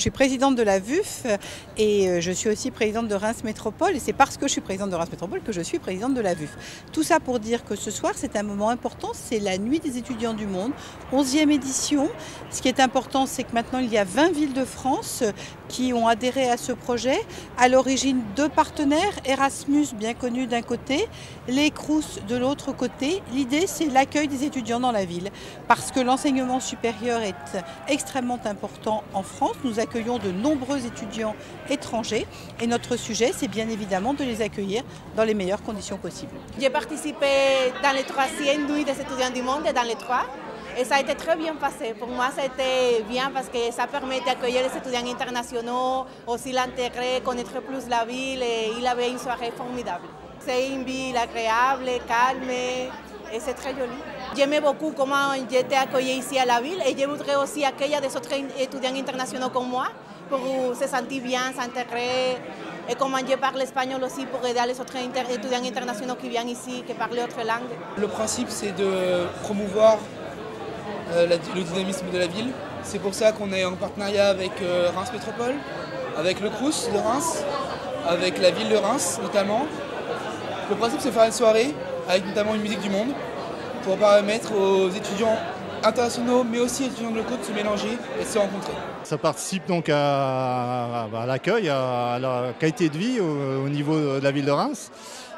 suis présidente de la VUF et je suis aussi présidente de Reims Métropole. Et c'est parce que je suis présidente de Reims Métropole que je suis présidente de la VUF. Tout ça pour dire que ce soir, c'est un moment important. C'est la Nuit des étudiants du monde, 11e édition. Ce qui est important, c'est que maintenant, il y a 20 villes de France qui ont adhéré à ce projet. À l'origine, 2 partenaires, Erasmus, bien connu d'un côté, les Crous de l'autre côté. L'idée, c'est l'accueil des étudiants dans la ville. Parce que l'enseignement supérieur est extrêmement important en France. Nous accueillons de nombreux étudiants étrangers et notre sujet, c'est bien évidemment de les accueillir dans les meilleures conditions possibles. J'ai participé dans les 3e nuits des étudiants du monde, dans les 3. Et ça a été très bien passé. Pour moi, ça a été bien parce que ça permet d'accueillir les étudiants internationaux, aussi l'intégrer, connaître plus la ville et il avait une soirée formidable. C'est une ville agréable, calme et c'est très joli. J'aimais beaucoup comment j'ai été accueillie ici à la ville et je voudrais aussi accueillir des autres étudiants internationaux comme moi pour se sentir bien, s'intégrer. Et comment je parle espagnol aussi pour aider les autres étudiants internationaux qui viennent ici, qui parlent autre langue. Le principe, c'est de promouvoir le dynamisme de la ville. C'est pour ça qu'on est en partenariat avec Reims Métropole, avec le Crous de Reims, avec la ville de Reims notamment. Le principe, c'est de faire une soirée avec notamment une musique du monde pour permettre aux étudiants internationaux mais aussi aux étudiants de locaux de se mélanger et de se rencontrer. Ça participe donc à l'accueil, à la qualité de vie au niveau de la ville de Reims.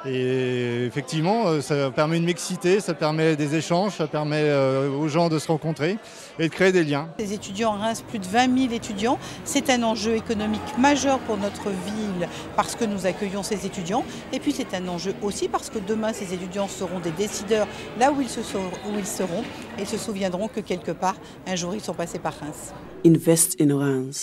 Et effectivement, ça permet une mixité, ça permet des échanges, ça permet aux gens de se rencontrer et de créer des liens. Les étudiants à Reims, plus de 20 000 étudiants, c'est un enjeu économique majeur pour notre ville parce que nous accueillons ces étudiants. Et puis c'est un enjeu aussi parce que demain, ces étudiants seront des décideurs là où ils seront et se souviendront que quelque part, un jour, ils sont passés par Reims. Invest in Reims.